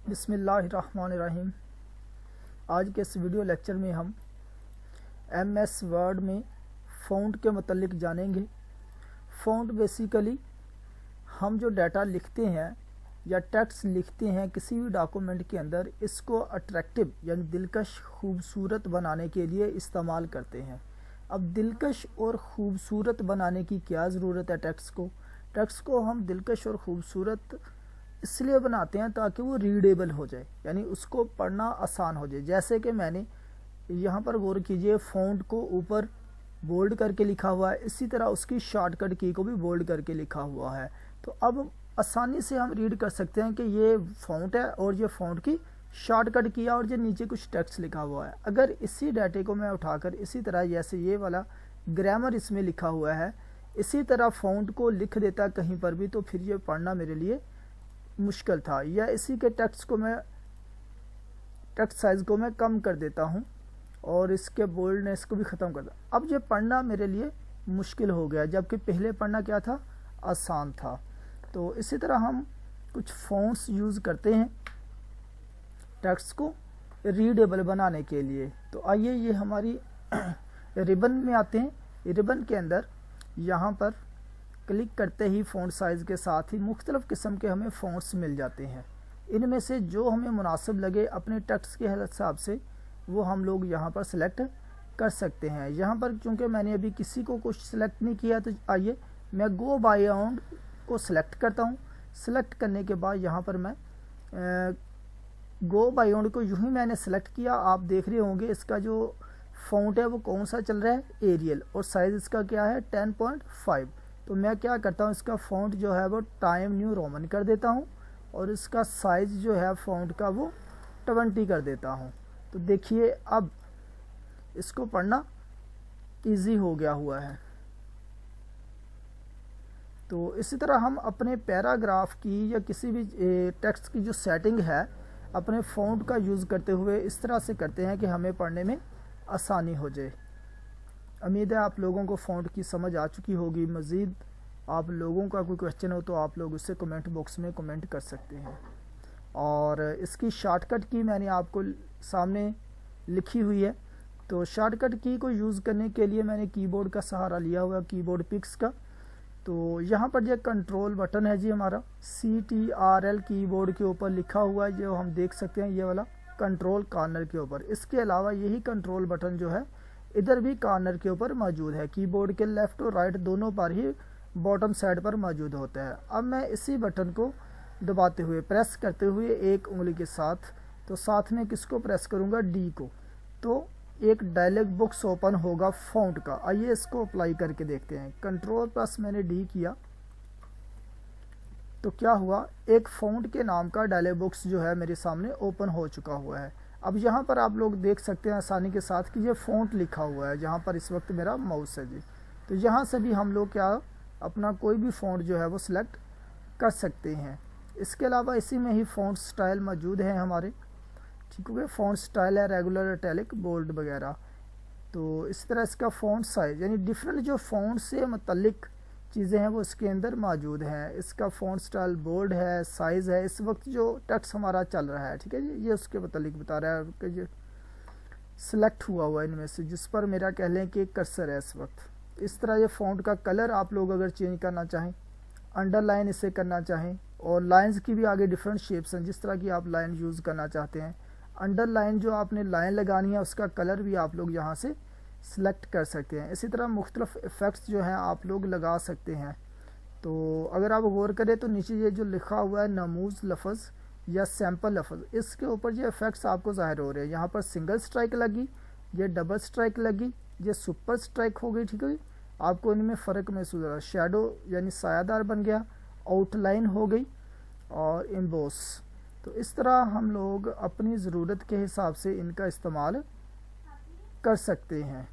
بسم اللہ الرحمن الرحیم۔ آج کے اس ویڈیو لیکچر میں ہم ایم ایس ورڈ میں فونٹ کے متعلق جانیں گے۔ فونٹ بیسیکلی ہم جو ڈیٹا لکھتے ہیں یا ٹیکسٹ لکھتے ہیں کسی بھی ڈاکومنٹ کے اندر، اس کو اٹریکٹیو یعنی دلکش خوبصورت بنانے کے لیے استعمال کرتے ہیں۔ اب دلکش اور خوبصورت بنانے کی کیا ضرورت ہے؟ ٹیکسٹ کو ہم دلکش اور خوبصورت اس لیے بناتے ہیں تاکہ وہ ریڈیبل ہو جائے، یعنی اس کو پڑھنا آسان ہو جائے۔ جیسے کہ میں نے یہاں پر غور کیجئے، فونٹ کو اوپر بولڈ کر کے لکھا ہوا ہے، اسی طرح اس کی شارٹ کٹ کی کو بھی بولڈ کر کے لکھا ہوا ہے۔ تو اب آسانی سے ہم ریڈ کر سکتے ہیں کہ یہ فونٹ ہے اور یہ فونٹ کی شارٹ کٹ کیا اور یہ نیچے کچھ ٹیکسٹ لکھا ہوا ہے۔ اگر اسی ڈیٹے کو میں اٹھا کر اسی طرح جیسے یہ والا گرامر اس میں لکھا ہوا ہے، اسی طرح فونٹ کو لکھ دیتا کہیں پر بھی، تو پھر یہ پڑھنا میرے لیے مشکل تھا۔ یا اسی کے ٹیکسٹ سائز کو میں کم کر دیتا ہوں اور اس کے بولڈنس کو بھی ختم کر دیتا ہوں۔ اب یہ پڑھنا میرے لیے مشکل ہو گیا، جبکہ پہلے پڑھنا کیا تھا؟ آسان تھا۔ تو اسی طرح ہم کچھ فونٹس یوز کرتے ہیں ٹیکسٹ کو ریڈیبل بنانے کے لیے۔ تو آئیے یہ ہماری ریبن میں آتے ہیں۔ ریبن کے اندر یہاں پر کلک کرتے ہی فونٹ سائز کے ساتھ ہی مختلف قسم کے ہمیں فونٹس مل جاتے ہیں۔ ان میں سے جو ہمیں مناسب لگے اپنے ٹیکسٹ کے حساب سے وہ ہم لوگ یہاں پر سلیکٹ کر سکتے ہیں۔ یہاں پر چونکہ میں نے ابھی کسی کو کچھ سلیکٹ نہیں کیا، تو آئیے میں گو بایونڈ کو سلیکٹ کرتا ہوں۔ سلیکٹ کرنے کے بعد یہاں پر میں گو بایونڈ کو یوں ہی میں نے سلیکٹ کیا، آپ دیکھ رہے ہوں گے اس کا جو فونٹ ہے وہ کون سا چل رہا ہے؟ ایریل، اور سائز اس کا کیا ہے؟ 10.5۔ تو میں کیا کرتا ہوں، اس کا فونٹ جو ہے وہ ٹائم نیو رومن کر دیتا ہوں اور اس کا سائز جو ہے فونٹ کا وہ 20 کر دیتا ہوں۔ تو دیکھیے اب اس کو پڑھنا ایزی ہو گیا ہوا ہے۔ تو اسی طرح ہم اپنے پیراگراف کی یا کسی بھی ٹیکسٹ کی جو سیٹنگ ہے اپنے فونٹ کا یوز کرتے ہوئے اس طرح سے کرتے ہیں کہ ہمیں پڑھنے میں آسانی ہو جائے۔ امید ہے آپ لوگوں کو فونٹ کی سمجھ آ چکی ہوگی۔ مزید آپ لوگوں کا کوئی کویشچن ہو تو آپ لوگ اسے کمنٹ باکس میں کمنٹ کر سکتے ہیں۔ اور اس کی شارٹ کٹ کی میں نے آپ کو سامنے لکھی ہوئی ہے۔ تو شارٹ کٹ کی کو یوز کرنے کے لیے میں نے کی بورڈ کا سہارا لیا ہوا، کی بورڈ پکس کا۔ تو یہاں پر یہ کنٹرول بٹن ہے جی ہمارا CTRL کی بورڈ کے اوپر لکھا ہوا ہے، جو ہم دیکھ سکتے ہیں یہ والا کنٹرول کارنر کے اوپر۔ اس کے علاوہ یہی کنٹرول بٹن جو ہے ادھر بھی کارنر کے اوپر موجود ہے، کی بورڈ کے لیفٹ اور رائٹ دونوں پر ہی باٹم سائڈ پر موجود ہوتا ہے۔ اب میں اسی بٹن کو دباتے ہوئے پریس کرتے ہوئے ایک انگلی کے ساتھ، تو ساتھ میں کس کو پریس کروں گا؟ ڈی کو، تو ایک ڈائلاگ باکس اوپن ہوگا فونٹ کا۔ آئیے اس کو اپلائی کر کے دیکھتے ہیں۔ کنٹرول پلس میں نے ڈی کیا تو کیا ہوا؟ ایک فونٹ کے نام کا ڈائلاگ باکس جو ہے میرے سامنے اوپن ہو چکا ہوا ہے۔ اب یہاں پر آپ لوگ دیکھ سکتے ہیں آسانی کے ساتھ کہ یہ فونٹ لکھا ہوا ہے جہاں پر اس وقت میرا ماؤس ہے جی۔ تو یہاں سے بھی ہم لوگ کیا اپنا کوئی بھی فونٹ جو ہے وہ سلیکٹ کر سکتے ہیں۔ اس کے علاوہ اسی میں ہی فونٹ سٹائل موجود ہیں ہمارے، ٹھیک ہو گیا؟ فونٹ سٹائل ہے ریگولر، اٹیلک، بولڈ وغیرہ۔ تو اس طرح اس کا فونٹ سائز یعنی ڈفرینٹ جو فونٹ سے متعلق چیزیں ہیں وہ اس کے اندر موجود ہیں۔ اس کا فونٹ سٹائل بولڈ ہے، سائز ہے، اس وقت جو ٹیکسٹ ہمارا چل رہا ہے، ٹھیک ہے جی، یہ اس کے متعلق بتا رہا ہے کہ یہ سلیکٹ ہوا ہوا ہے ان میں سے، جس پر میرا کہہ لیں کہ کرسر ہے اس وقت۔ اس طرح یہ فونٹ کا کلر آپ لوگ اگر چینج کرنا چاہیں، انڈر لائن اسے کرنا چاہیں، اور لائنز کی بھی آگے ڈفرینٹ شیپس ہیں، جس طرح کی آپ لائن یوز کرنا چاہتے ہیں۔ انڈر لائن جو آپ نے لائن لگانی ہے اس کا کلر بھی آپ لوگ یہاں سے سلیکٹ کر سکتے ہیں۔ اسی طرح مختلف ایفیکٹس جو ہیں آپ لوگ لگا سکتے ہیں۔ تو اگر آپ غور کریں تو نیچے یہ جو لکھا ہوا ہے نموز لفظ یا سیمپل لفظ، اس کے اوپر یہ ایفیکٹس آپ کو ظاہر ہو رہے ہیں۔ یہاں پر سنگل سٹرائک لگی، یہ ڈبل سٹرائک لگی، یہ سپر سٹرائک ہو گئی، ٹھیک ہے؟ آپ کو ان میں فرق محسوس ہو رہا ہے۔ شیڈو یعنی سایہ دار بن گیا، آؤٹ لائن ہو گئی، اور امبوس۔ تو اس طرح ہم لوگ اپنی ضرورت کے حساب سے ان کا استعمال کر سکتے ہیں۔